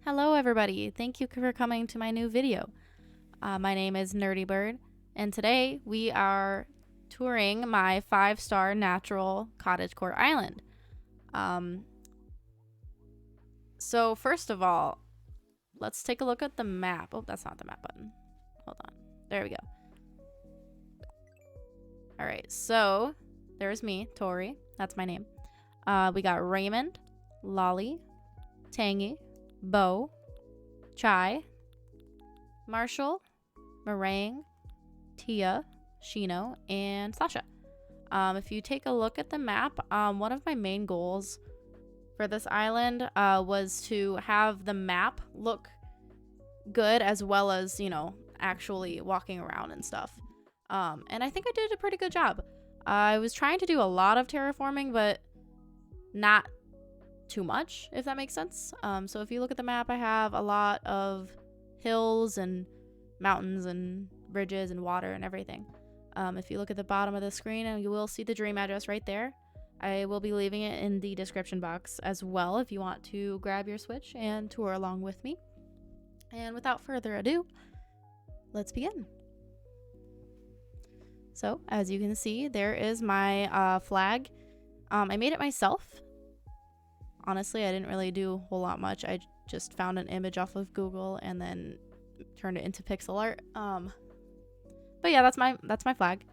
Hello everybody, thank you for coming to my new video. My name is Nerdy Bird, and today we are touring my 5-star natural cottagecore island. So first of all, let's take a look at the map. Oh, that's not the map button. Hold on. There we go. Alright, so there's me, Tori. That's my name. We got Raymond, Lolly, Tangy, Bo, Chai, Marshall, Meringue, Tia, Shino, and Sasha. If you take a look at the map, one of my main goals for this island was to have the map look good as well as, you know, actually walking around and stuff. And I think I did a pretty good job. I was trying to do a lot of terraforming, but not too much, if that makes sense. So if you look at the map, I have a lot of hills and mountains and bridges and water and everything. If you look at the bottom of the screen, you will see the dream address right there. I will be leaving it in the description box as well if you want to grab your Switch and tour along with me. And without further ado, let's begin. So as you can see, there is my flag. I made it myself. Honestly, I didn't really do a whole lot much. I just found an image off of Google and then turned it into pixel art. But yeah, that's my flag.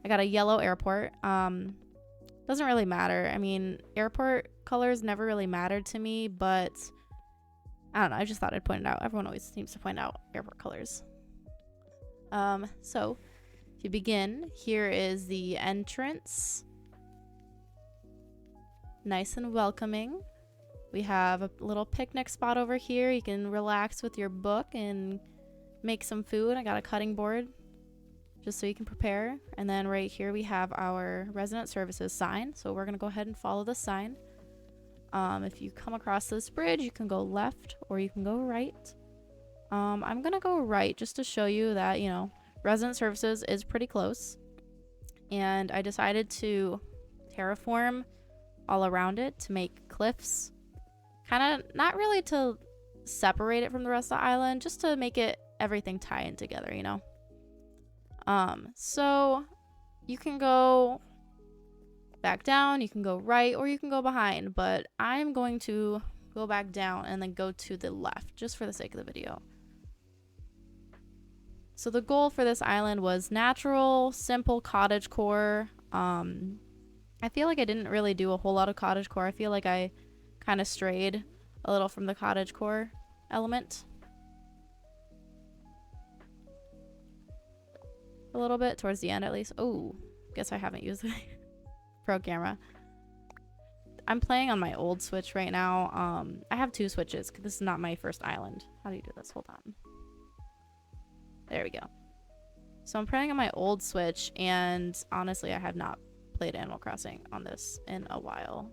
I got a yellow airport. Doesn't really matter. I mean, airport colors never really mattered to me, but I don't know. I just thought I'd point it out. Everyone always seems to point out airport colors. So if you begin, here is the entrance. Nice and welcoming. We have a little picnic spot over here. You can relax with your book and make some food. I got a cutting board just so you can prepare. And then right here we have our resident services sign. So we're going to go ahead and follow the sign. If you come across this bridge, you can go left or you can go right. I'm going to go right just to show you that, you know, resident services is pretty close. And I decided to terraform all around it to make cliffs. Kind of not really to separate it from the rest of the island, just to make it everything tie in together, you know. So you can go back down, you can go right, or you can go behind, but I'm going to go back down and then go to the left just for the sake of the video. So the goal for this island was natural, simple cottagecore. I feel like I didn't really do a whole lot of cottagecore. I feel like I kind of strayed a little from the cottagecore element. A little bit towards the end at least. Oh, guess I haven't used the pro camera. I'm playing on my old Switch right now. I have 2 Switches. This is not my first island. How do you do this? Hold on. There we go. So I'm playing on my old Switch, and honestly, I have not played Animal Crossing on this in a while.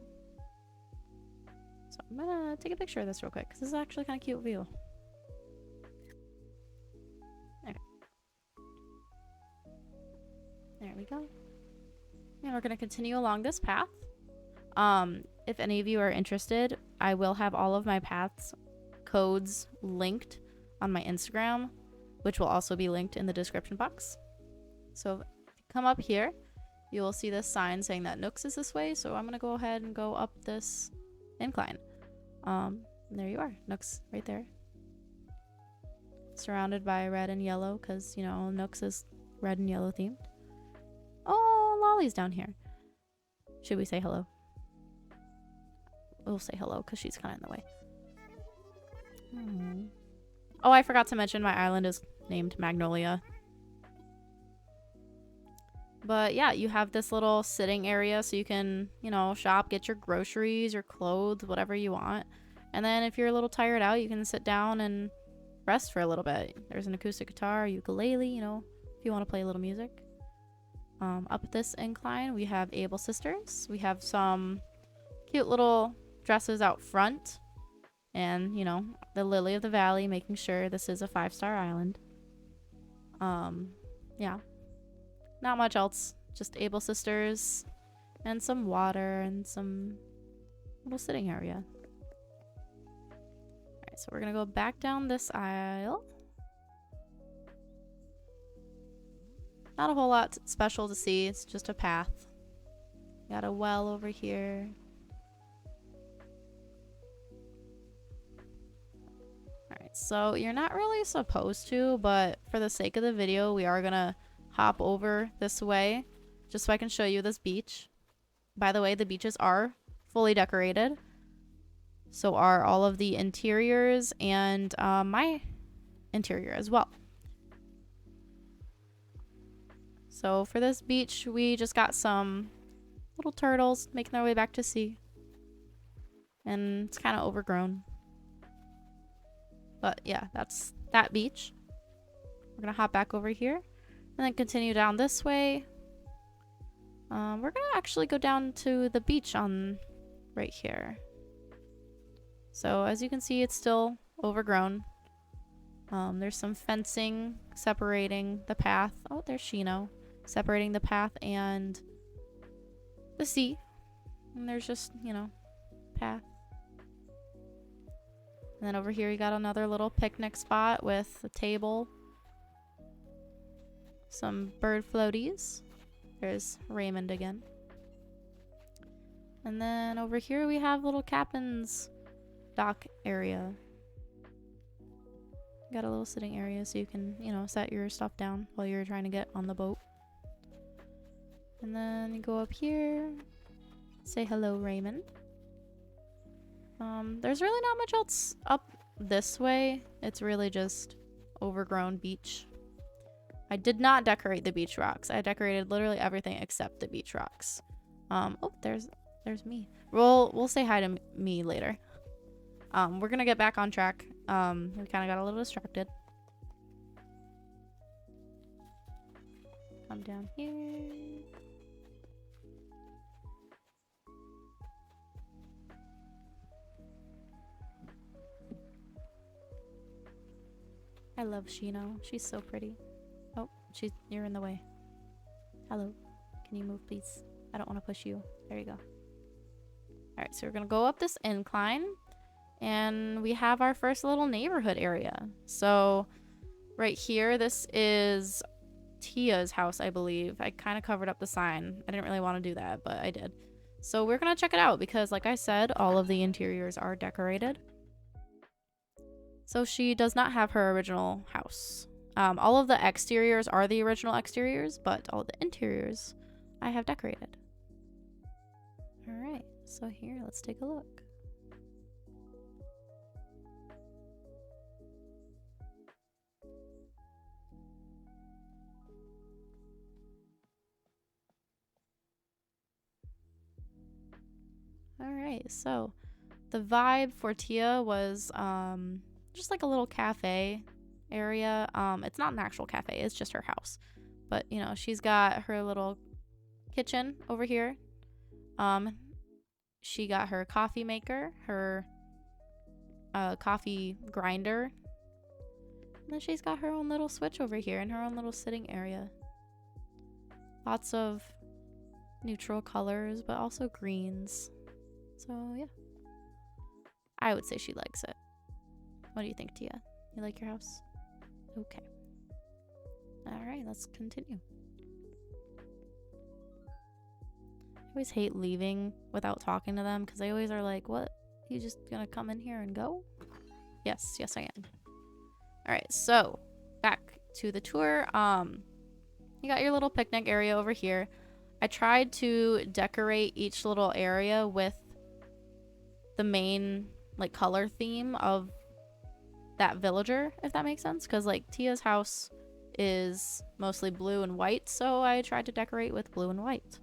So I'm gonna take a picture of this real quick because this is actually kind of cute view. Okay. There we go. And we're gonna continue along this path. If any of you are interested, I will have all of my paths codes linked on my Instagram, which will also be linked in the description box. So if you come up here, you will see this sign saying that Nooks is this way. So I'm gonna go ahead and go up this incline. There you are, Nooks right there. Surrounded by red and yellow because, you know, Nooks is red and yellow themed. Oh, Lolly's down here. Should we say hello? We'll say hello because she's kind of in the way. Oh, I forgot to mention my island is named Magnolia. But yeah, you have this little sitting area so you can, you know, shop, get your groceries, your clothes, whatever you want. And then if you're a little tired out, you can sit down and rest for a little bit. There's an acoustic guitar, ukulele, you know, if you want to play a little music. Up this incline, we have Able Sisters. We have some cute little dresses out front. And, you know, the Lily of the Valley, making sure this is a 5-star island. Yeah. Not much else. Just Able Sisters and some water and some little sitting area. Alright, so we're gonna go back down this aisle. Not a whole lot special to see, it's just a path. Got a well over here. Alright, so you're not really supposed to, but for the sake of the video, we are gonna hop over this way just so I can show you this beach. By the way, the beaches are fully decorated. So are all of the interiors and my interior as well. So for this beach, we just got some little turtles making their way back to sea. And it's kind of overgrown. But yeah, that's that beach. We're going to hop back over here and then continue down this way. We're going to actually go down to the beach on right here. So as you can see, it's still overgrown. There's some fencing separating the path. Oh, there's Shino. Separating the path and the sea. And there's just, you know, path. And then over here you got another little picnic spot with a table. Some bird floaties. There's Raymond again. And then over here we have little captain's dock area. Got a little sitting area so you can, you know, set your stuff down while you're trying to get on the boat. And then you go up here. Say hello, Raymond. There's really not much else up this way. It's really just overgrown beach. I did not decorate the beach rocks. I decorated literally everything except the beach rocks. Oh, there's me. We'll say hi to me later. We're gonna get back on track. We kind of got a little distracted. Come down here. I love Shino. She's so pretty. Oh, you're in the way. Hello. Can you move, please? I don't want to push you. There you go. Alright, so we're gonna go up this incline. And we have our first little neighborhood area. So right here, this is Tia's house, I believe. I kind of covered up the sign. I didn't really want to do that, but I did. So we're gonna check it out because, like I said, all of the interiors are decorated. So she does not have her original house. All of the exteriors are the original exteriors, but all the interiors I have decorated. Alright, so here, let's take a look. Alright, so the vibe for Tia was just like a little cafe area. It's not an actual cafe, it's just her house. But, you know, she's got her little kitchen over here. She got her coffee maker, her coffee grinder. And then she's got her own little switch over here and her own little sitting area. Lots of neutral colors, but also greens. So, yeah. I would say she likes it. What do you think, Tia? You like your house? Okay. Alright, let's continue. I always hate leaving without talking to them because they always are like, what? You just gonna come in here and go? Yes, I am. Alright, so back to the tour. You got your little picnic area over here. I tried to decorate each little area with the main like color theme of that villager, if that makes sense, because like Tia's house is mostly blue and white, so I tried to decorate with blue and white.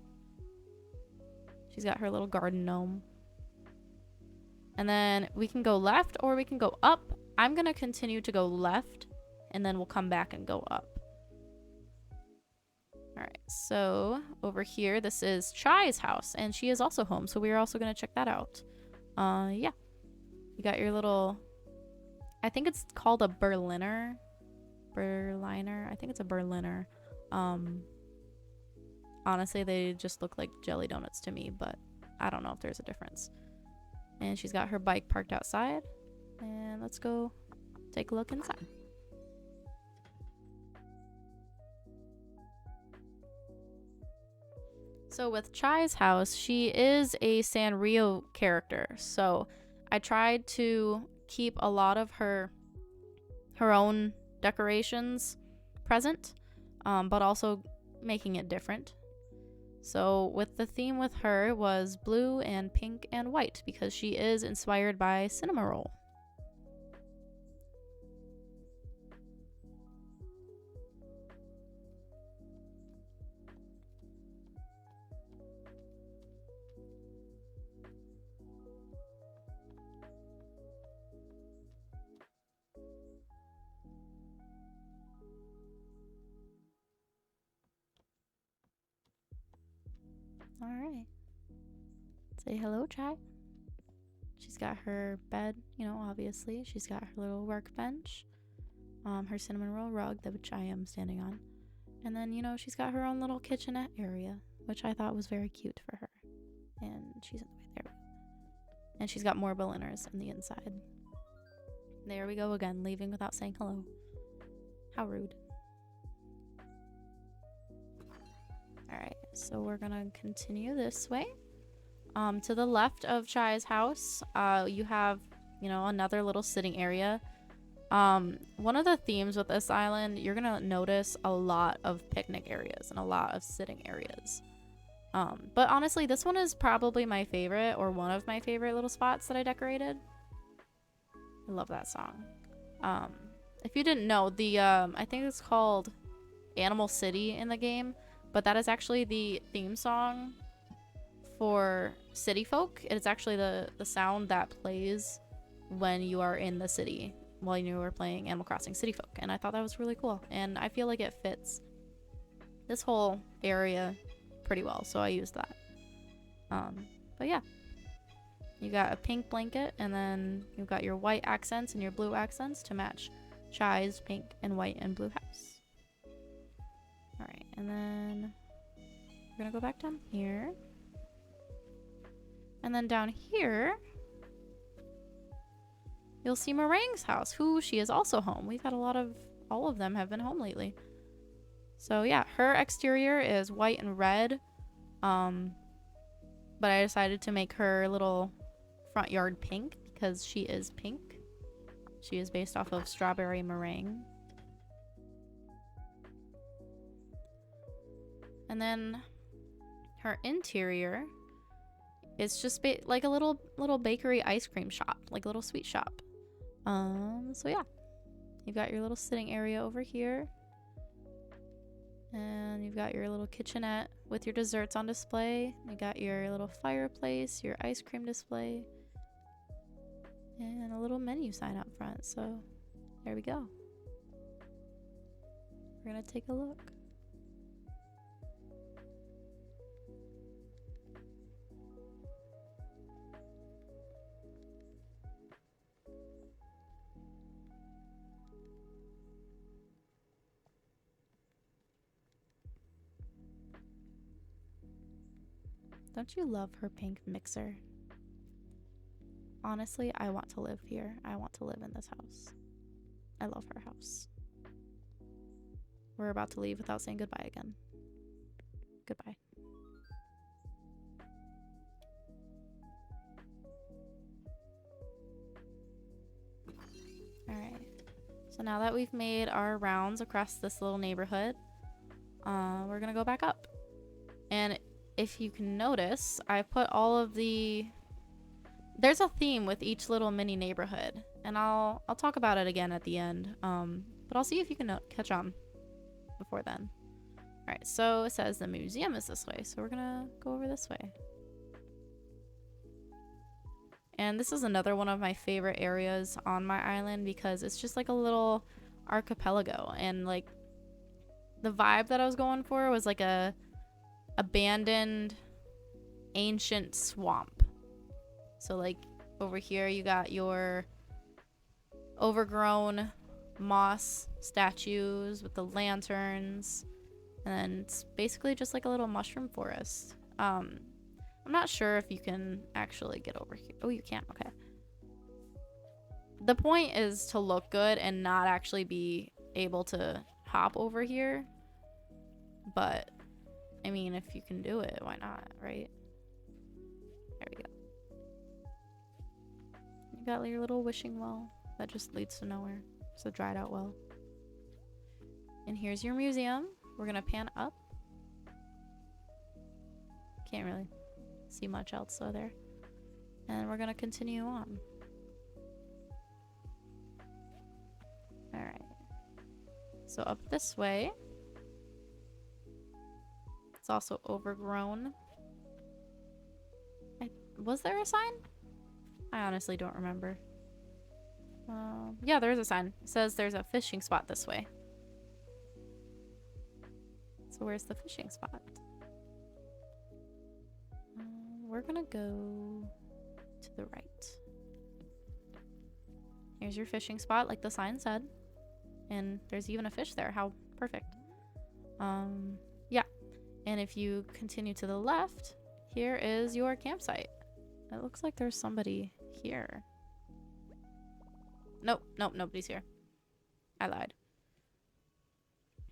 She's got her little garden gnome. And then we can go left or we can go up. I'm gonna continue to go left and then we'll come back and go up. Alright, so over here this is Chai's house and she is also home, so we are also gonna check that out. Yeah. You got your little, I think it's called a Berliner. I think it's a Berliner. Honestly, they just look like jelly donuts to me, but I don't know if there's a difference. And she's got her bike parked outside. And let's go take a look inside. So with Chai's house, she is a Sanrio character. So I tried to keep a lot of her own decorations present, but also making it different. So with the theme with her was blue and pink and white because she is inspired by Cinema Roll. All right. Say hello, Chai. She's got her bed, you know, obviously. She's got her little workbench, her cinnamon roll rug, which I am standing on. And then, you know, she's got her own little kitchenette area, which I thought was very cute for her. And she's in the way there. And she's got more ballooners in the inside. There we go again, leaving without saying hello. How rude. Alright, so we're gonna continue this way. To the left of Chai's house, you have, you know, another little sitting area. One of the themes with this island, you're gonna notice a lot of picnic areas and a lot of sitting areas. But honestly, this one is probably my favorite, or one of my favorite little spots that I decorated. I love that song. If you didn't know, the I think it's called Animal City in the game, but that is actually the theme song for City Folk. It's actually the sound that plays when you are in the city while you are playing Animal Crossing City Folk, and I thought that was really cool, and I feel like it fits this whole area pretty well, so I used that. But yeah, you got a pink blanket, and then you've got your white accents and your blue accents to match Chai's pink and white and blue house. All right, and then we're gonna go back down here. And then down here, you'll see Meringue's house, who she is also home. We've had all of them have been home lately. So yeah, her exterior is white and red. But I decided to make her little front yard pink because she is pink. She is based off of Strawberry Meringue. And then her interior, it's just like a little bakery ice cream shop, like a little sweet shop. So yeah, you've got your little sitting area over here, and you've got your little kitchenette with your desserts on display. You got your little fireplace, your ice cream display, and a little menu sign up front. So there we go. We're gonna take a look. Don't you love her pink mixer? Honestly, I want to live here. I want to live in this house. I love her house. We're about to leave without saying goodbye again. Goodbye. Alright. So now that we've made our rounds across this little neighborhood, we're gonna go back up. And if you can notice, I put all of there's a theme with each little mini neighborhood, and I'll talk about it again at the end, but I'll see if you can catch on before then. Alright, so it says the museum is this way, so we're gonna go over this way. And this is another one of my favorite areas on my island because it's just like a little archipelago, and like the vibe that I was going for was like a abandoned ancient swamp. So like over here you got your overgrown moss statues with the lanterns, and then it's basically just like a little mushroom forest. I'm not sure if you can actually get over here. Oh, you can. Okay. The point is to look good and not actually be able to hop over here. But, I mean, if you can do it, why not, right? There we go. You got your little wishing well that just leads to nowhere. It's a dried out well. And here's your museum. We're gonna pan up. Can't really see much else though there. And we're gonna continue on. Alright. So up this way. It's also overgrown. Was there a sign? I honestly don't remember. Yeah, there is a sign. It says there's a fishing spot this way. So where's the fishing spot? We're gonna go to the right. Here's your fishing spot, like the sign said. And there's even a fish there. How perfect. Yeah. And if you continue to the left, here is your campsite. It looks like there's somebody here. Nope, nobody's here. I lied.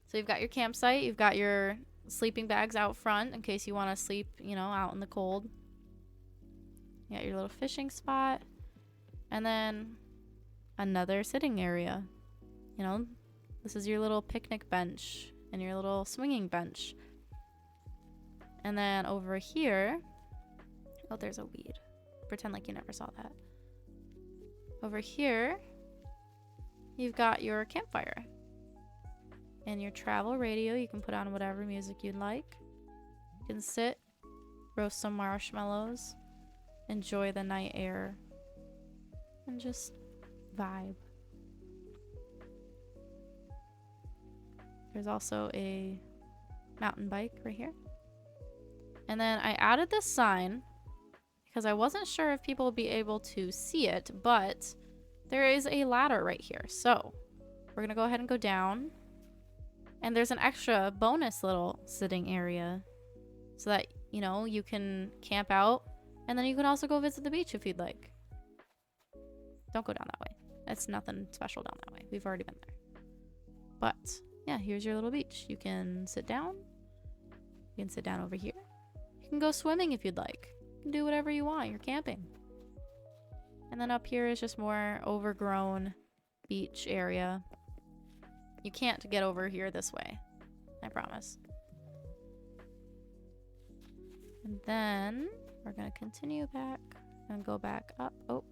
So you've got your campsite, you've got your sleeping bags out front in case you want to sleep, you know, out in the cold. You got your little fishing spot. And then another sitting area. You know, this is your little picnic bench and your little swinging bench. And then over here, oh, there's a weed. Pretend like you never saw that. Over here, you've got your campfire. And your travel radio. You can put on whatever music you'd like. You can sit, roast some marshmallows, enjoy the night air, and just vibe. There's also a mountain bike right here. And then I added this sign because I wasn't sure if people would be able to see it, but there is a ladder right here. So we're gonna go ahead and go down. And there's an extra bonus little sitting area so that, you know, you can camp out and then you can also go visit the beach if you'd like. Don't go down that way. It's nothing special down that way. We've already been there. But yeah, here's your little beach. You can sit down. You can sit down over here. You can go swimming if you'd like. You can do whatever you want. You're camping. And then up here is just more overgrown beach area. You can't get over here this way. I promise. And then we're going to continue back and go back up. Oh,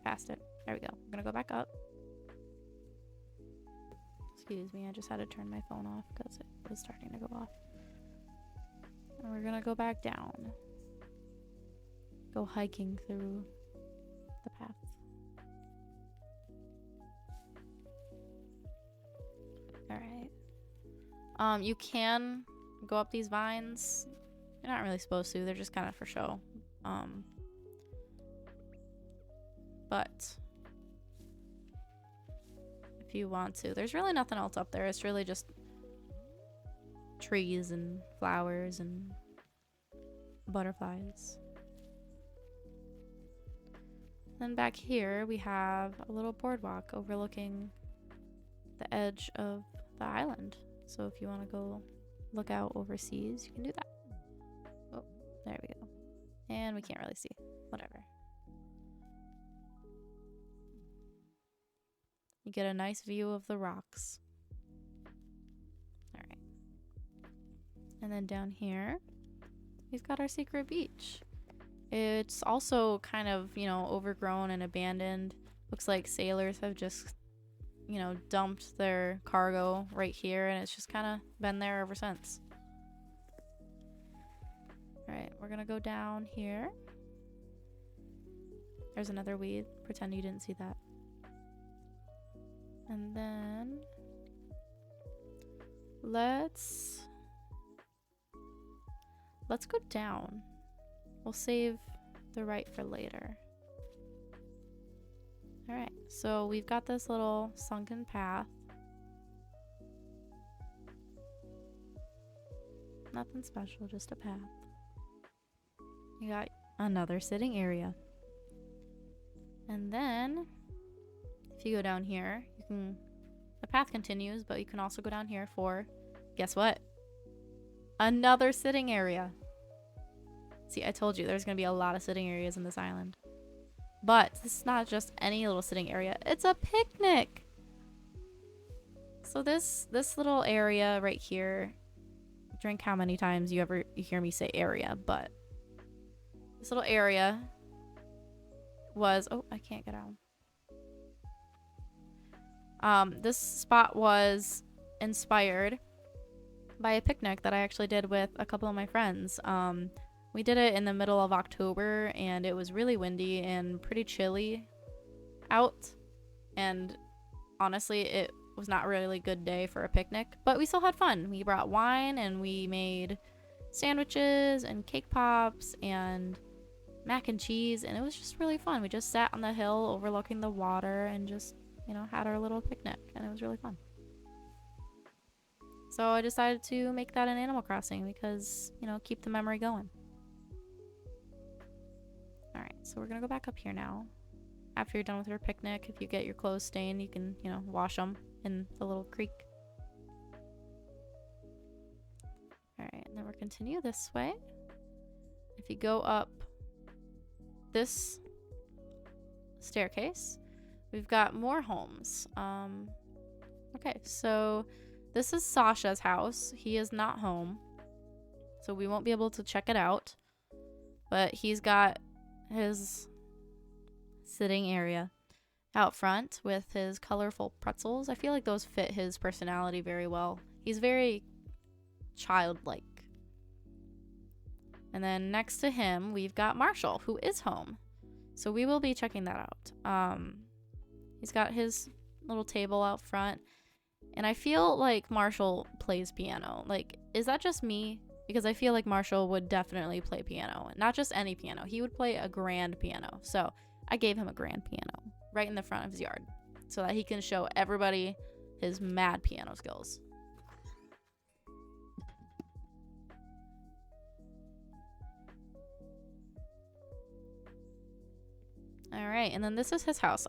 past it. There we go. We're going to go back up. Excuse me. I just had to turn my phone off because it was starting to go off. And we're going to go back down. Go hiking through the path. Alright. You can go up these vines. You're not really supposed to. They're just kind of for show. But if you want to. There's really nothing else up there. It's really just trees and flowers and butterflies. Then back here we have a little boardwalk overlooking the edge of the island. So if you want to go look out overseas, you can do that. Oh, there we go. And we can't really see. Whatever. You get a nice view of the rocks. Alright. And then down here, we've got our secret beach. It's also kind of, you know, overgrown and abandoned. Looks like sailors have just, you know, dumped their cargo right here, and it's just kind of been there ever since. Alright, we're gonna go down here. There's another weed. Pretend you didn't see that. And then let's go down. We'll save the right for later. Alright, so we've got this little sunken path. Nothing special, just a path. You got another sitting area. And then if you go down here, you can, the path continues, but you can also go down here for, guess what? Another sitting area. See, I told you there's going to be a lot of sitting areas in this island. But this is not just any little sitting area. It's a picnic. So this little area right here, drink how many times you hear me say area, but this little area was, oh, I can't get out. This spot was inspired by a picnic that I actually did with a couple of my friends. We did it in the middle of October, and it was really windy and pretty chilly out. And honestly, it was not really a good day for a picnic, but we still had fun. We brought wine, and we made sandwiches and cake pops and mac and cheese, and it was just really fun. We just sat on the hill overlooking the water and just, you know, had our little picnic, and it was really fun. So I decided to make that an Animal Crossing because, you know, keep the memory going. Alright, so we're gonna go back up here now. After you're done with your picnic, if you get your clothes stained, you can, you know, wash them in the little creek. Alright, and then we'll continue this way. If you go up this staircase, we've got more homes. Okay, so this is Sasha's house. He is not home, so we won't be able to check it out. But he's got his sitting area out front with his colorful pretzels. I feel like those fit his personality very well. He's very childlike. And then next to him, we've got Marshall, who is home. So we will be checking that out. He's got his little table out front. And I feel like Marshall plays piano. Like, is that just me? Because I feel like Marshall would definitely play piano. Not just any piano. He would play a grand piano. So I gave him a grand piano right in the front of his yard so that he can show everybody his mad piano skills. Alright, and then this is his house.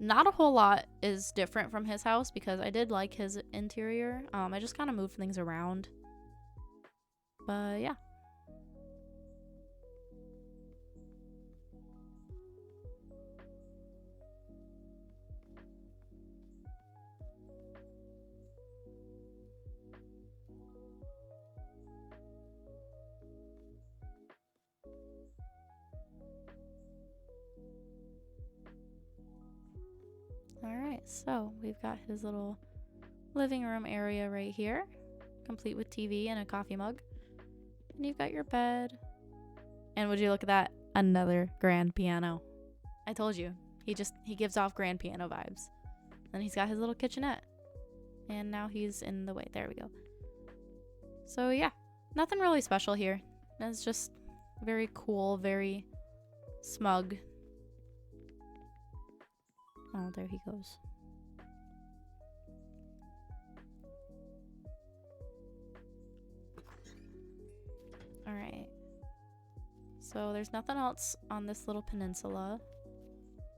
Not a whole lot is different from his house because I did like his interior. I just kind of moved things around. But yeah. Alright, so we've got his little living room area right here, complete with TV and a coffee mug. And you've got your bed. And would you look at that? Another grand piano. I told you. He gives off grand piano vibes. Then he's got his little kitchenette. And now he's in the way. There we go. So yeah, nothing really special here. It's just very cool, very smug. Oh, there he goes. Alright. So there's nothing else on this little peninsula.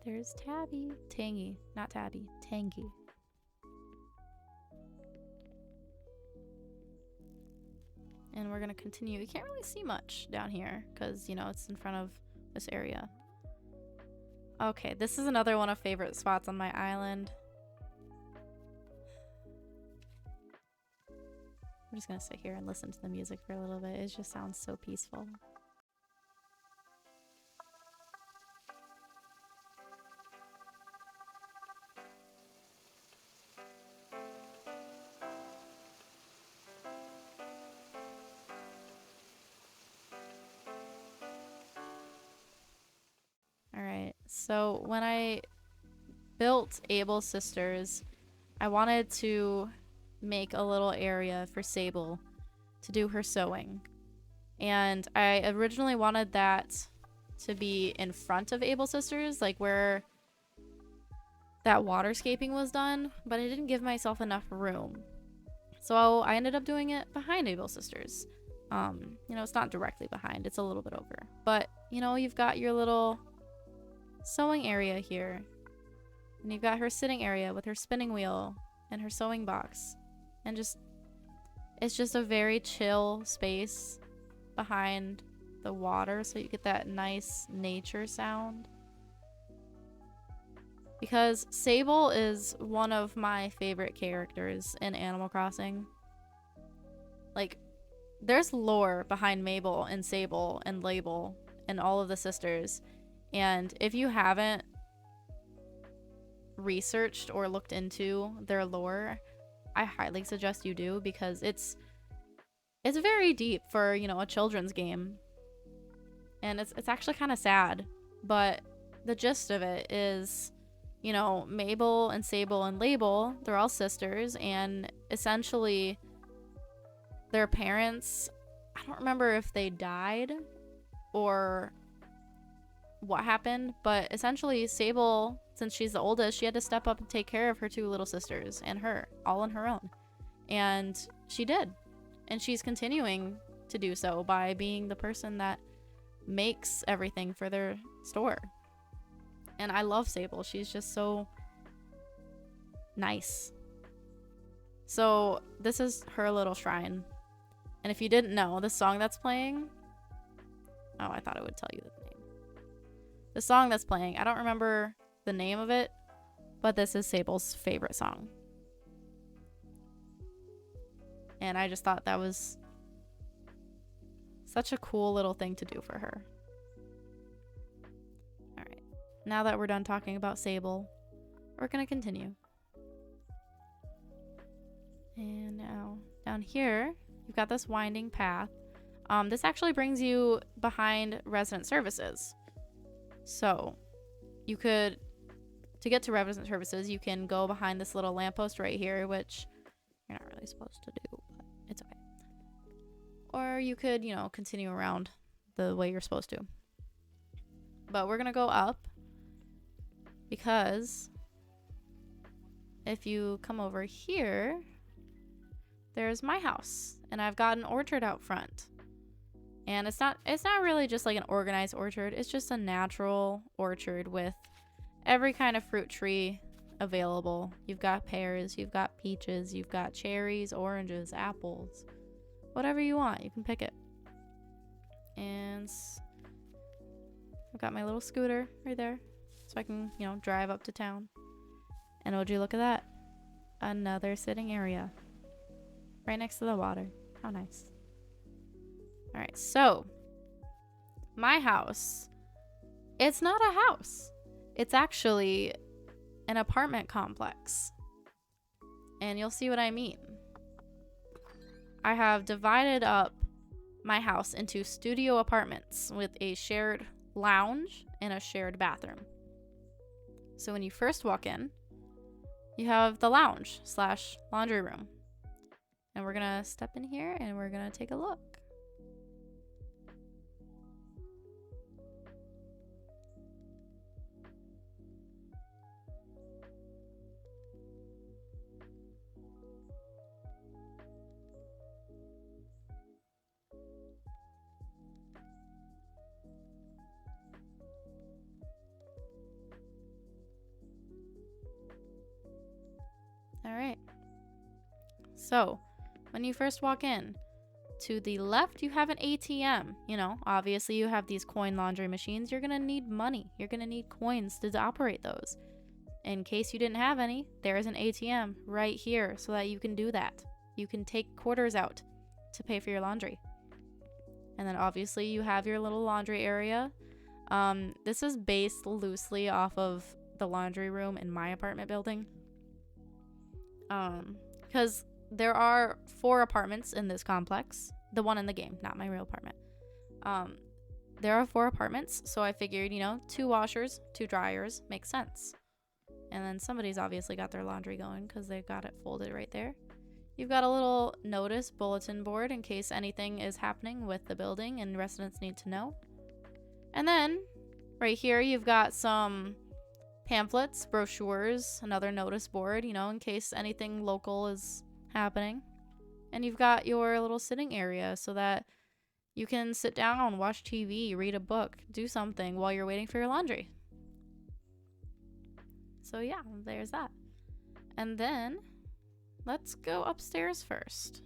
There's Tabby. Tangy. Not Tabby. Tangy. And we're going to continue. You can't really see much down here because, you know, it's in front of this area. Okay, this is another one of favorite spots on my island. I'm just gonna sit here and listen to the music for a little bit. It just sounds so peaceful. So when I built Abel's sisters, I wanted to make a little area for Sable to do her sewing. And I originally wanted that to be in front of Abel's sisters, like where that waterscaping was done, but I didn't give myself enough room. So I ended up doing it behind Abel's sisters. You know, it's not directly behind, it's a little bit over. But, you know, you've got your little sewing area here. And you've got her sitting area with her spinning wheel and her sewing box. And just, it's just a very chill space behind the water, so you get that nice nature sound. Because Sable is one of my favorite characters in Animal Crossing. Like, there's lore behind Mabel and Sable and Label and all of the sisters. And if you haven't researched or looked into their lore, I highly suggest you do, because it's very deep for, you know, a children's game. And it's actually kind of sad, but the gist of it is, you know, Mabel and Sable and Label, they're all sisters, and essentially their parents, I don't remember if they died or what happened, but essentially Sable, since she's the oldest, she had to step up and take care of her two little sisters and her, all on her own. And she did. And she's continuing to do so by being the person that makes everything for their store. And I love Sable. She's just so nice. So this is her little shrine. And if you didn't know, the song that's playing... Oh, I thought it would tell you the name. The song that's playing, I don't remember the name of it, but this is Sable's favorite song. And I just thought that was such a cool little thing to do for her. Alright, now that we're done talking about Sable, we're gonna continue. And now, down here, you've got this winding path. This actually brings you behind resident services. So, you could, to get to resident services, you can go behind this little lamppost right here, which you're not really supposed to do, but it's okay. Or you could, you know, continue around the way you're supposed to. But we're gonna go up, because if you come over here, there's my house, and I've got an orchard out front. And it's not really just like an organized orchard, it's just a natural orchard with every kind of fruit tree available. You've got pears, you've got peaches, you've got cherries, oranges, apples, whatever you want, you can pick it. And I've got my little scooter right there, so I can, you know, drive up to town. And would you look at that? Another sitting area right next to the water. How nice. All right, so my house, it's not a house. It's actually an apartment complex. And you'll see what I mean. I have divided up my house into studio apartments with a shared lounge and a shared bathroom. So when you first walk in, you have the lounge / laundry room. And we're gonna step in here and we're gonna take a look. All right. So, when you first walk in, to the left, you have an ATM. You know, obviously you have these coin laundry machines. You're going to need money. You're going to need coins to operate those. In case you didn't have any, there is an ATM right here so that you can do that. You can take quarters out to pay for your laundry. And then obviously you have your little laundry area. This is based loosely off of the laundry room in my apartment building. Because there are 4 apartments in this complex. The one in the game, not my real apartment. There are 4 apartments, so I figured, you know, 2 washers, 2 dryers makes sense. And then somebody's obviously got their laundry going because they've got it folded right there. You've got a little notice bulletin board in case anything is happening with the building and residents need to know. And then right here you've got some pamphlets, brochures, another notice board, you know, in case anything local is happening. And you've got your little sitting area so that you can sit down, watch TV, read a book, do something while you're waiting for your laundry. So yeah, there's that. And then let's go upstairs first.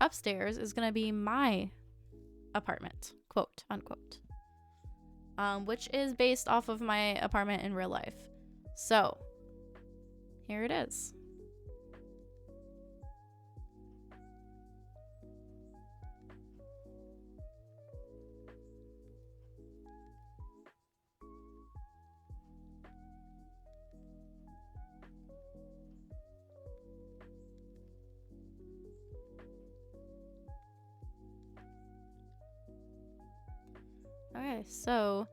Upstairs is gonna be my apartment, quote unquote, which is based off of my apartment in real life. So here it is. Okay, so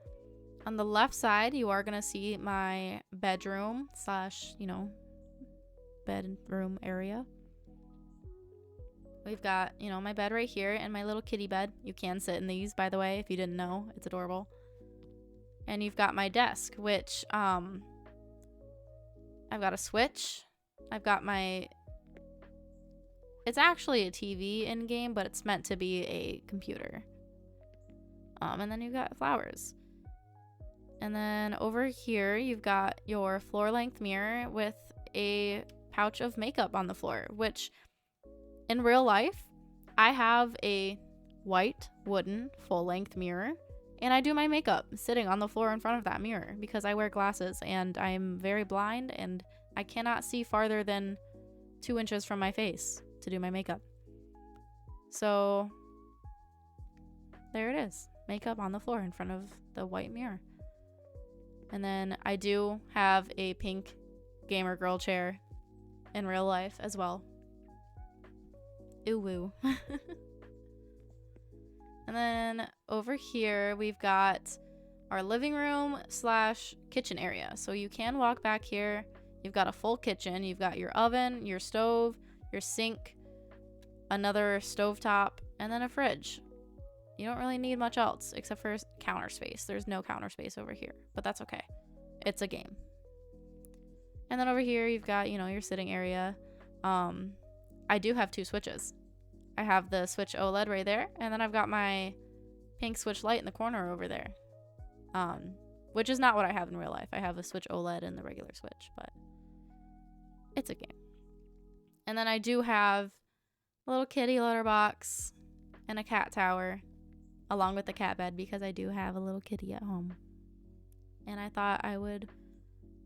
on the left side, you are gonna see my bedroom slash, you know, bedroom area. We've got, you know, my bed right here and my little kitty bed. You can sit in these, by the way, if you didn't know. It's adorable. And you've got my desk, which I've got a switch. I've got my, it's actually a TV in game, but it's meant to be a computer. And then you've got flowers. And then over here, you've got your floor-length mirror with a pouch of makeup on the floor, which in real life, I have a white wooden full-length mirror, and I do my makeup sitting on the floor in front of that mirror because I wear glasses and I'm very blind and I cannot see farther than 2 inches from my face to do my makeup. So there it is. Makeup on the floor in front of the white mirror. And then I do have a pink gamer girl chair in real life as well. Ooh woo. And then over here we've got our living room slash kitchen area. So you can walk back here. You've got a full kitchen. You've got your oven, your stove, your sink, another stovetop, and then a fridge. You don't really need much else except for counter space. There's no counter space over here, but that's okay. It's a game. And then over here, you've got, you know, your sitting area. I do have 2 switches. I have the Switch OLED right there, and then I've got my pink Switch light in the corner over there. Which is not what I have in real life. I have a Switch OLED and the regular Switch, but it's a game. And then I do have a little kitty litter box and a cat tower, along with the cat bed, because I do have a little kitty at home. And I thought I would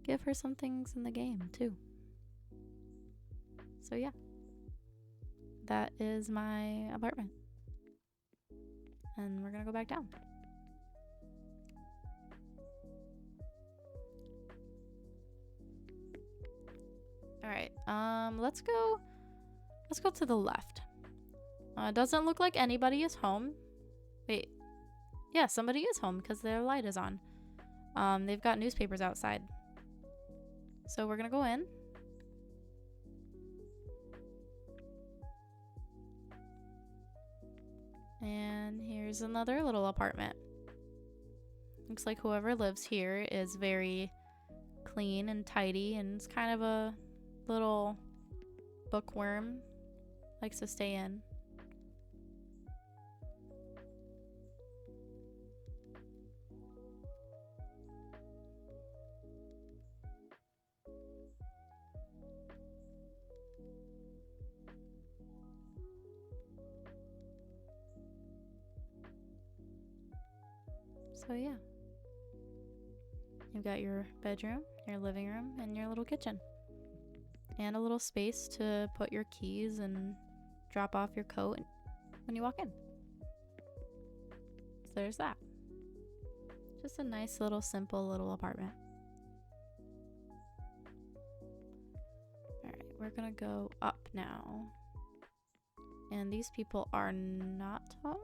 give her some things in the game, too. So, yeah. That is my apartment. And we're gonna go back down. Alright, let's go to the left. Doesn't look like anybody is home. Wait. Yeah, somebody is home because their light is on. They've got newspapers outside. So we're gonna go in. And here's another little apartment. Looks like whoever lives here is very clean and tidy, and it's kind of a little bookworm. Likes to stay in. So yeah, you've got your bedroom, your living room, and your little kitchen. And a little space to put your keys and drop off your coat when you walk in. So there's that. Just a nice little simple little apartment. Alright, we're gonna go up now. And these people are not home?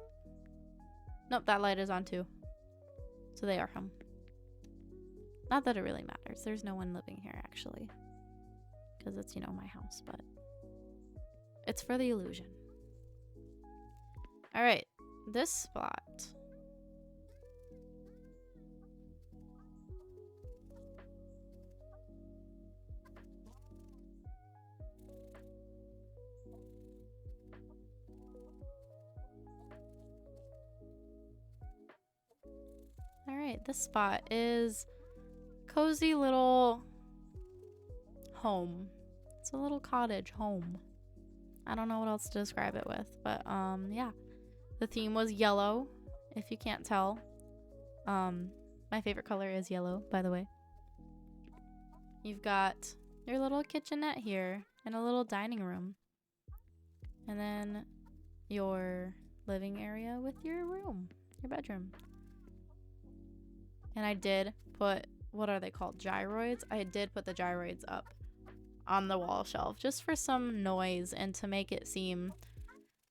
Nope, that light is on too. So they are home. Not that it really matters. There's no one living here, actually. Because it's, you know, my house, but it's for the illusion. Alright, this spot. Alright, this spot is cozy little home. It's a little cottage home. I don't know what else to describe it with, but yeah. The theme was yellow, if you can't tell. My favorite color is yellow, by the way. You've got your little kitchenette here and a little dining room. And then your living area with your room, your bedroom. And I did put, what are they called? Gyroids? I did put the gyroids up on the wall shelf just for some noise and to make it seem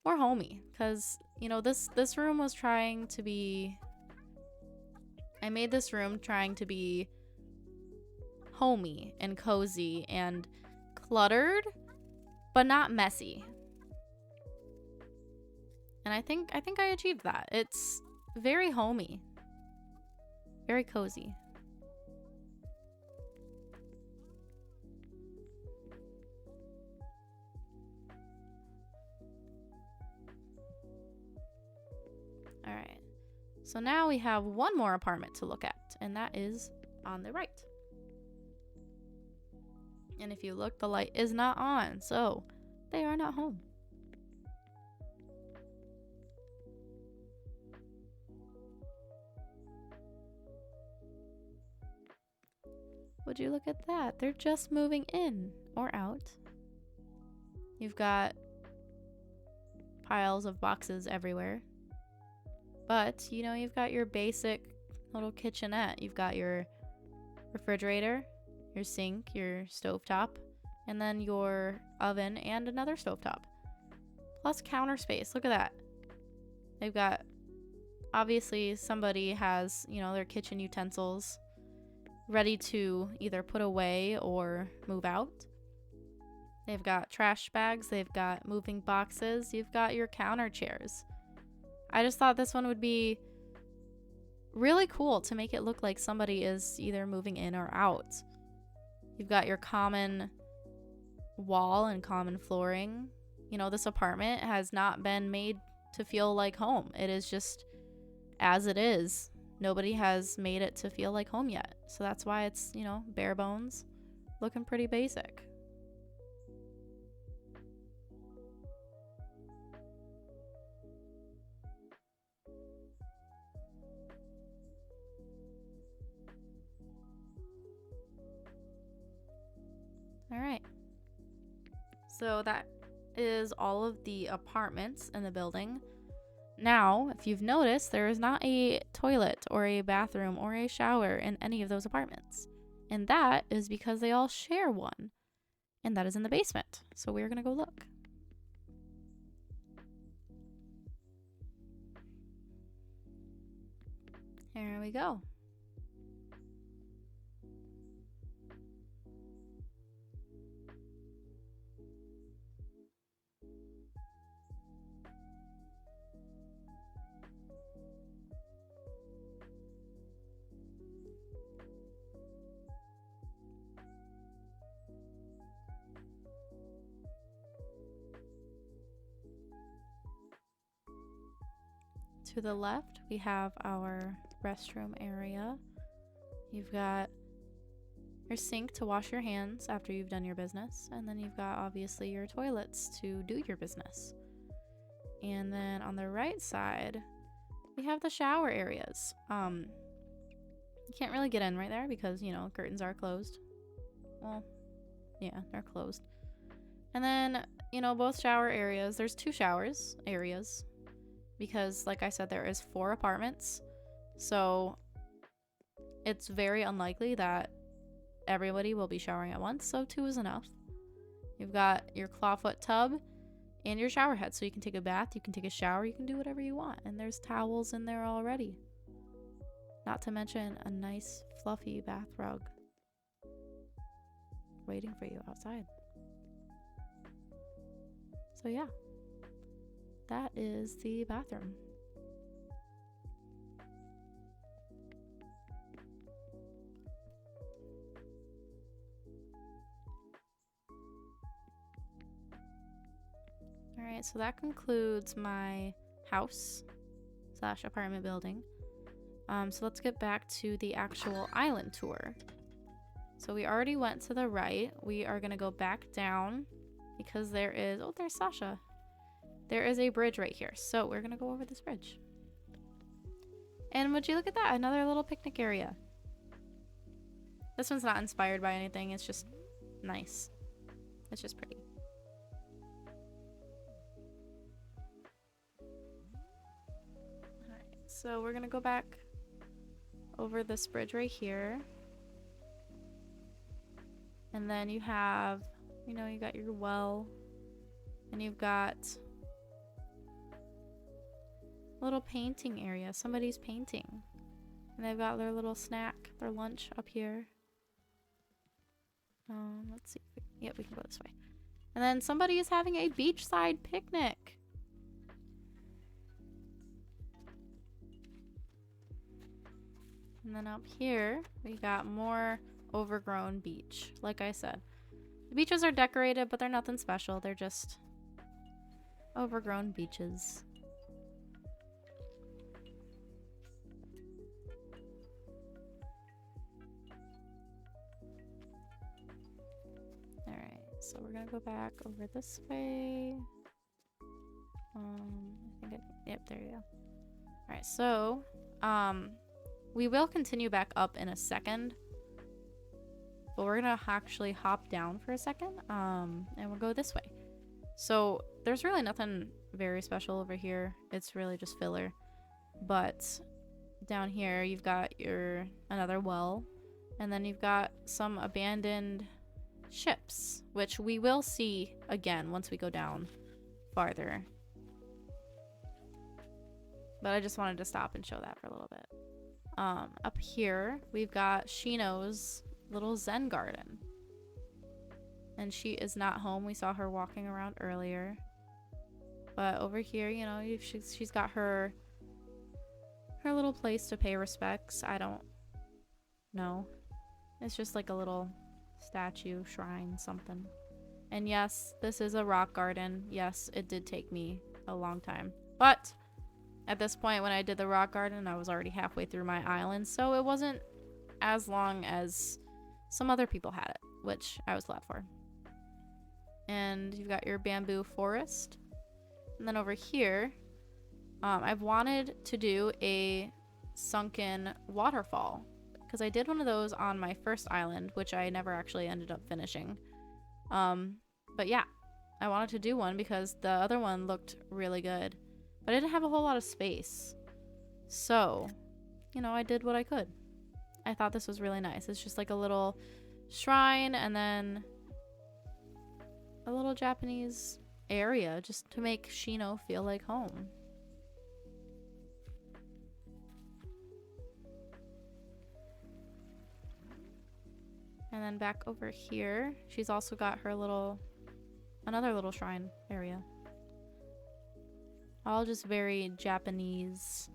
more homey. Because, you know, this room was trying to be... I made this room trying to be homey and cozy and cluttered, but not messy. And I think I achieved that. It's very homey. Very cozy. All right. So now we have one more apartment to look at, and that is on the right. And if you look, the light is not on, so they are not home. Would you look at that? They're just moving in or out. You've got piles of boxes everywhere. But, you know, you've got your basic little kitchenette. You've got your refrigerator, your sink, your stovetop, and then your oven and another stovetop. Plus counter space. Look at that. They've got, obviously somebody has, you know, their kitchen utensils ready to either put away or move out. They've got trash bags. They've got moving boxes. You've got your counter chairs. I just thought this one would be really cool to make it look like somebody is either moving in or out. You've got your common wall and common flooring. You know, this apartment has not been made to feel like home. It is just as it is. Nobody has made it to feel like home yet. So that's why it's, you know, bare bones, looking pretty basic. All right. So that is all of the apartments in the building. Now, if you've noticed, there is not a toilet or a bathroom or a shower in any of those apartments. And that is because they all share one. And that is in the basement. So we're going to go look. Here we go. To the left, we have our restroom area. You've got your sink to wash your hands after you've done your business. And then you've got, obviously, your toilets to do your business. And then on the right side, we have the shower areas. You can't really get in right there because, you know, curtains are closed. Well, yeah, they're closed. And then, you know, both shower areas, there's 2 showers areas. Because, like I said, there is 4 apartments. So it's very unlikely that everybody will be showering at once. So 2 is enough. You've got your clawfoot tub and your shower head. So you can take a bath, you can take a shower, you can do whatever you want. And there's towels in there already. Not to mention a nice fluffy bath rug waiting for you outside. So yeah. That is the bathroom. All right, so that concludes my house / apartment building. So let's get back to the actual island tour. So we already went to the right. We are going to go back down because there is... Oh, there's Sasha. There is a bridge right here. So we're going to go over this bridge. And would you look at that? Another little picnic area. This one's not inspired by anything. It's just nice. It's just pretty. Alright, so we're going to go back over this bridge right here. And then you have, you know, you got your well. And you've got a little painting area. Somebody's painting. And they've got their little snack, their lunch up here. Let's see. Yep, we can go this way. And then somebody is having a beachside picnic. And then up here, we got more overgrown beach. Like I said, the beaches are decorated, but they're nothing special. They're just overgrown beaches. Alright, so we're gonna go back over this way. I think yep, there you go. Alright, so we will continue back up in a second. But we're gonna actually hop down for a second. And we'll go this way. So there's really nothing very special over here. It's really just filler. But down here you've got your another well. And then you've got some abandoned ships, which we will see again once we go down farther. But I just wanted to stop and show that for a little bit. Up here we've got Shino's little Zen garden. And she is not home. We saw her walking around earlier. But over here, you know, she's got her little place to pay respects. I don't know. It's just like a little statue, shrine, something. And yes, this is a rock garden. Yes, it did take me a long time. But at this point, when I did the rock garden, I was already halfway through my island. So it wasn't as long as some other people had it, which I was glad for. And you've got your bamboo forest. And then over here, I've wanted to do a sunken waterfall. Because I did one of those on my first island, which I never actually ended up finishing. But yeah, I wanted to do one because the other one looked really good. But I didn't have a whole lot of space. So, you know, I did what I could. I thought this was really nice. It's just like a little shrine and then a little Japanese area just to make Shino feel like home. And then back over here, she's also got her another little shrine area. All just very Japanese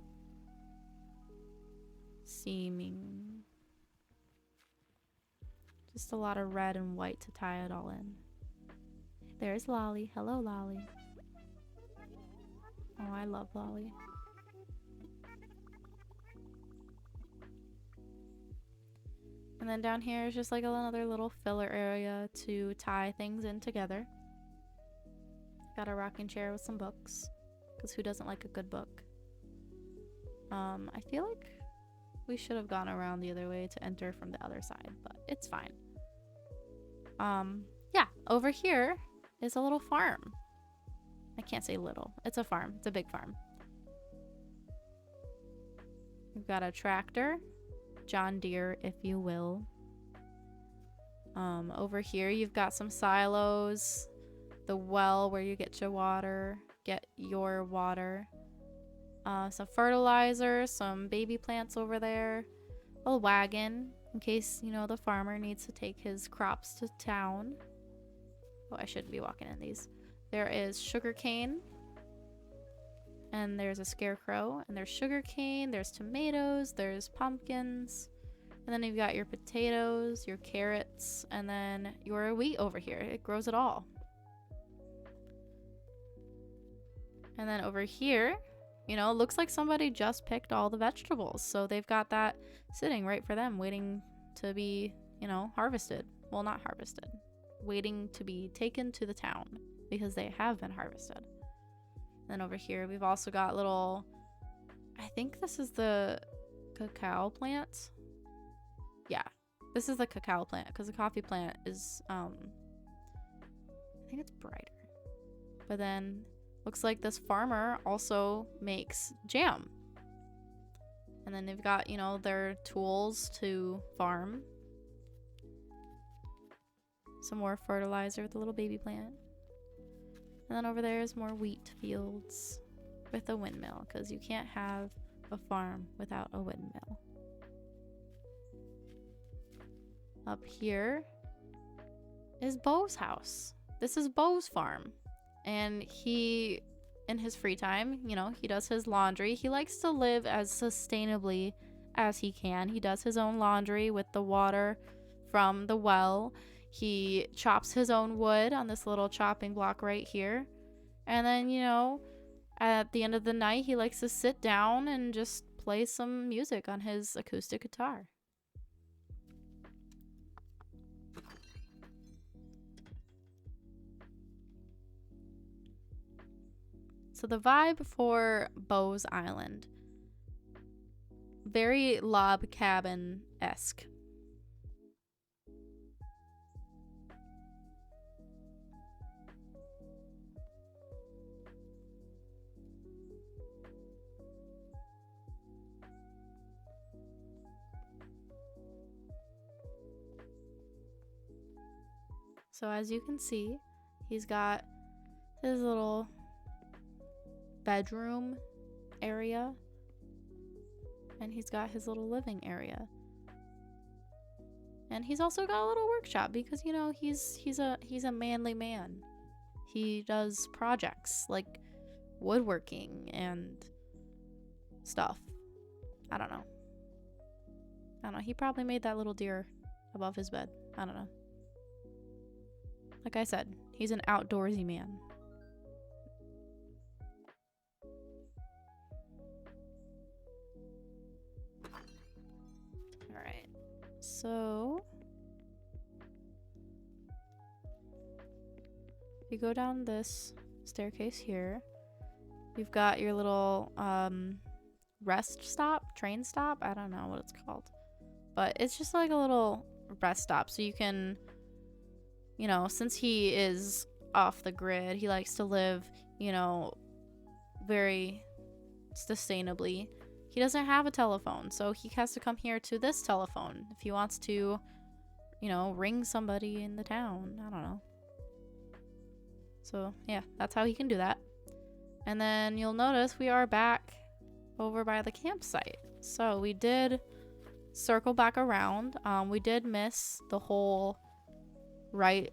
seeming. Just a lot of red and white to tie it all in. There's Lolly. Hello, Lolly. Oh, I love Lolly. And then down here is just like another little filler area to tie things in together. Got a rocking chair with some books. Because who doesn't like a good book? I feel like we should have gone around the other way to enter from the other side, but it's fine. Yeah, over here is a little farm. I can't say little. It's a farm. It's a big farm. We've got a tractor. John Deere, if you will. Over here you've got some silos. The well where you get your water. Some fertilizer, some baby plants over there, a wagon in case, you know, the farmer needs to take his crops to town. Oh, I shouldn't be walking in these. There is sugarcane, and there's a scarecrow, and there's sugarcane, there's tomatoes, there's pumpkins, and then you've got your potatoes, your carrots, and then your wheat over here. It grows it all. And then over here, you know, it looks like somebody just picked all the vegetables. So they've got that sitting right for them, waiting to be you know, harvested. Well, not harvested. Waiting to be taken to the town because they have been harvested. Then over here, we've also got little, I think this is the cacao plant. Yeah, this is the cacao plant because the coffee plant is, I think it's brighter. But then looks like this farmer also makes jam. And then they've got, you know, their tools to farm. Some more fertilizer with a little baby plant. And then over there is more wheat fields with a windmill, because you can't have a farm without a windmill. Up here is Bo's house. This is Bo's farm. And he, in his free time, you know, he does his laundry. He likes to live as sustainably as he can. He does his own laundry with the water from the well. He chops his own wood on this little chopping block right here. And then, you know, at the end of the night, he likes to sit down and just play some music on his acoustic guitar. So the vibe for Bo's Island, very log cabin-esque. So as you can see, he's got his little bedroom area, and he's got his little living area, and he's also got a little workshop because, you know, he's a manly man. He does projects like woodworking and stuff. I don't know. He probably made that little deer above his bed. I don't know. Like I said, he's an outdoorsy man. Alright, so if you go down this staircase here, you've got your little rest stop, train stop. I don't know what it's called, but it's just like a little rest stop, so you can, you know, since he is off the grid, he likes to live, you know, very sustainably. He doesn't have a telephone, so he has to come here to this telephone if he wants to, you know, ring somebody in the town. I don't know. So yeah, that's how he can do that. And then you'll notice we are back over by the campsite. So we did circle back around. We did miss the whole right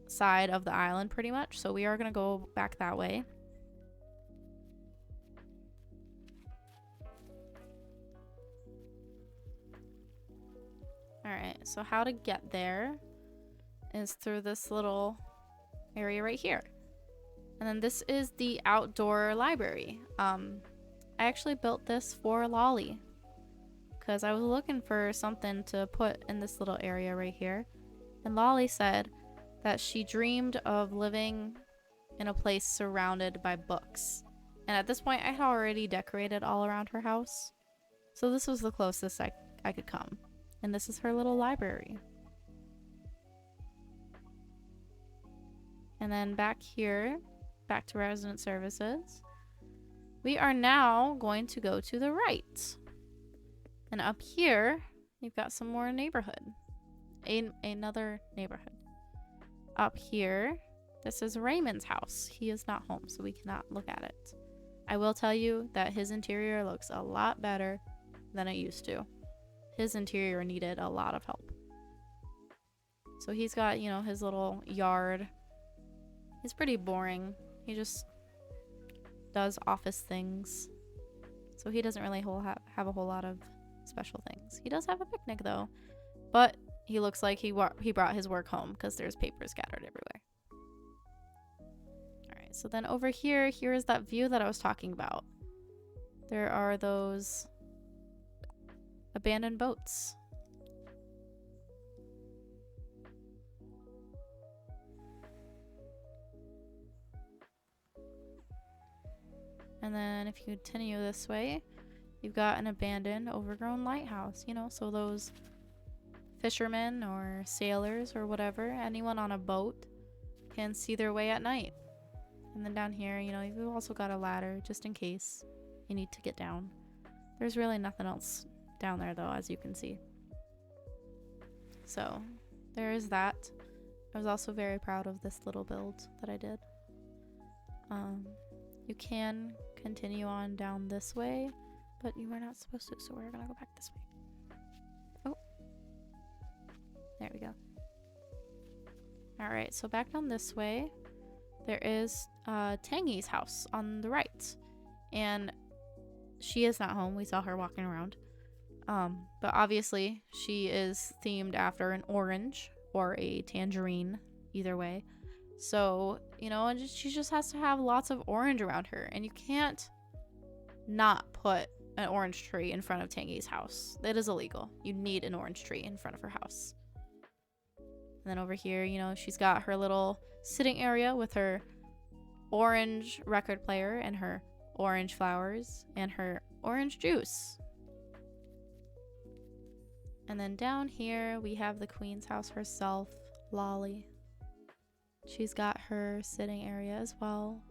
side of the island pretty much, so we are gonna go back that way. Alright, so how to get there is through this little area right here. And then this is the outdoor library. I actually built this for Lolly because I was looking for something to put in this little area right here. And Lolly said that she dreamed of living in a place surrounded by books. And at this point, I had already decorated all around her house. So this was the closest I could come. And this is her little library. And then back here, back to resident services, we are now going to go to the right. And up here, you've got some more neighborhood. Another neighborhood. Up here, this is Raymond's house. He is not home, so we cannot look at it. I will tell you that his interior looks a lot better than it used to. His interior needed a lot of help. So he's got, you know, his little yard. He's pretty boring. He just does office things. So he doesn't really have a whole lot of special things. He does have a picnic though. But he looks like he brought his work home because there's paper scattered everywhere. Alright, so then over here is that view that I was talking about. There are those abandoned boats. And then if you continue this way, you've got an abandoned, overgrown lighthouse, you know, so those fishermen or sailors or whatever, anyone on a boat can see their way at night. And then down here, you know, you've also got a ladder just in case you need to get down. There's really nothing else down there though, as you can see. So there is that. I was also very proud of this little build that I did. You can continue on down this way, but you were not supposed to, so we're gonna go back this way. Oh, there we go. All right, so back down this way, there is Tangy's house on the right, and she is not home. We saw her walking around, but obviously she is themed after an orange or a tangerine, either way. So, you know, and she just has to have lots of orange around her, and you can't not put an orange tree in front of Tangy's house. That is illegal. You need an orange tree in front of her house. And then over here, you know, she's got her little sitting area with her orange record player and her orange flowers and her orange juice. And then down here, we have the queen's house herself, Lolly. She's got her sitting area as well.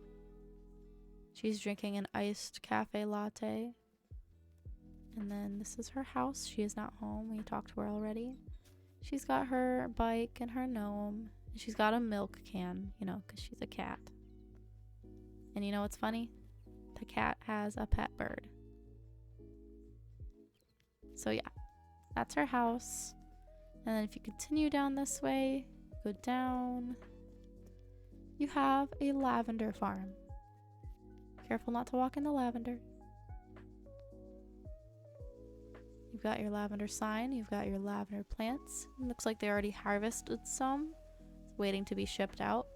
She's drinking an iced cafe latte. And then this is her house. She is not home. We talked to her already. She's got her bike and her gnome. And she's got a milk can, you know, because she's a cat. And you know what's funny? The cat has a pet bird. So yeah, that's her house. And then if you continue down this way, go down, you have a lavender farm. Careful not to walk in the lavender. You've got your lavender sign. You've got your lavender plants. It looks like they already harvested some. It's waiting to be shipped out.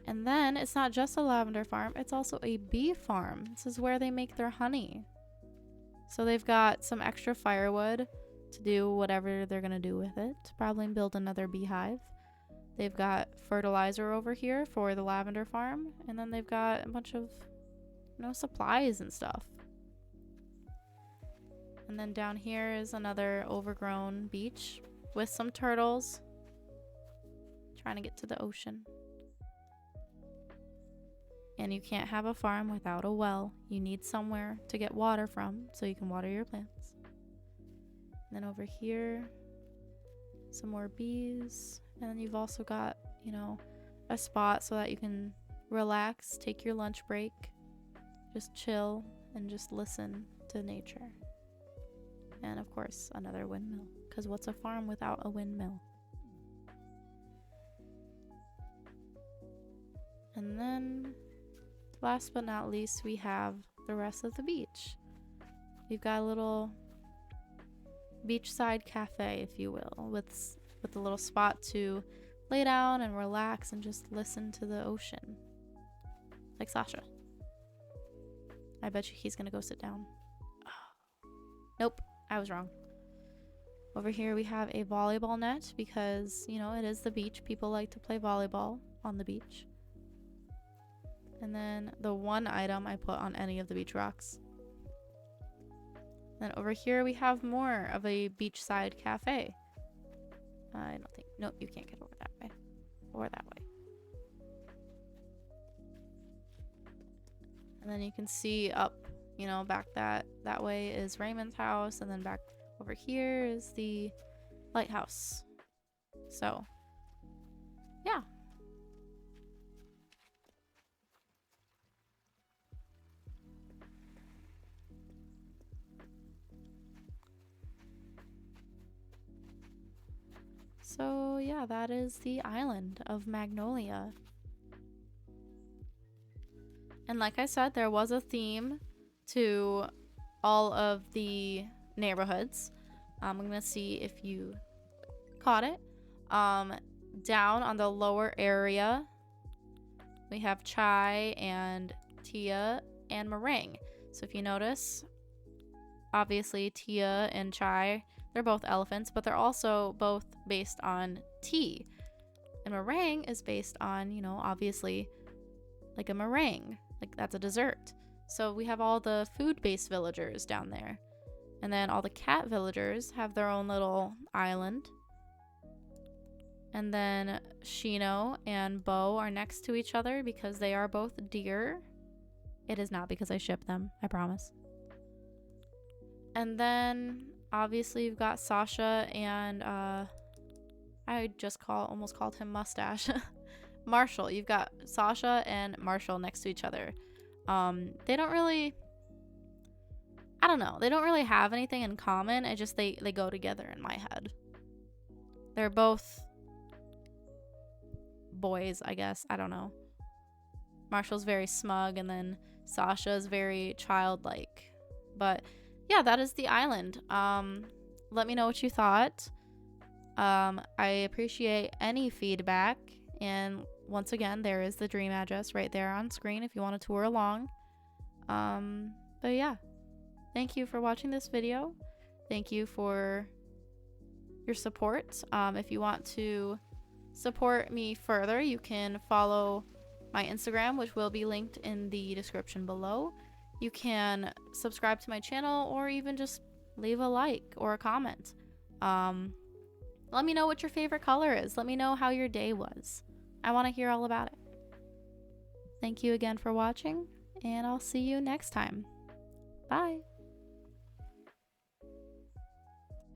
And then it's not just a lavender farm. It's also a bee farm. This is where they make their honey. So they've got some extra firewood to do whatever they're going to do with it. Probably build another beehive. They've got fertilizer over here for the lavender farm. And then they've got a bunch of, you know, supplies and stuff. And then down here is another overgrown beach with some turtles trying to get to the ocean. And you can't have a farm without a well. You need somewhere to get water from so you can water your plants. And then over here, some more bees. And then you've also got, you know, a spot so that you can relax, take your lunch break, just chill and just listen to nature. And of course, another windmill, because what's a farm without a windmill? And then last but not least, we have the rest of the beach. We've got a little beachside cafe, if you will, with a little spot to lay down and relax and just listen to the ocean. Like Sasha. I bet you he's gonna go sit down. Oh. Nope, I was wrong. Over here we have a volleyball net because, you know, it is the beach. People like to play volleyball on the beach. And then the one item I put on any of the beach rocks. Then over here we have more of a beachside cafe. I don't think, nope, you can't get over that way or that way. And then you can see up, you know, back that way is Raymond's house, and then back over here is the lighthouse. So, yeah. So yeah, that is the island of Magnolia. And like I said, there was a theme to all of the neighborhoods. I'm gonna see if you caught it. Down on the lower area, we have Chai and Tia and Meringue. So if you notice, obviously Tia and Chai, they're both elephants, but they're also both based on tea. And meringue is based on, you know, obviously like a meringue. like that's a dessert. So we have all the food-based villagers down there. And then all the cat villagers have their own little island. And then Shino and Bo are next to each other because they are both deer. It is not because I ship them, I promise. And then obviously you've got Sasha and I just almost called him Mustache. Marshall. You've got Sasha and Marshall next to each other. They don't really, I don't know, they don't really have anything in common. It just they go together in my head. They're both boys, I guess. I don't know. Marshall's very smug and then Sasha's very childlike. But yeah, that is the island. Let me know what you thought. I appreciate any feedback, and once again, there is the dream address right there on screen if you want to tour along. But yeah, thank you for watching this video. Thank you for your support. If you want to support me further, you can follow my Instagram, which will be linked in the description below. You can subscribe to my channel or even just leave a like or a comment. Let me know what your favorite color is. Let me know how your day was. I want to hear all about it. Thank you again for watching, and I'll see you next time. Bye.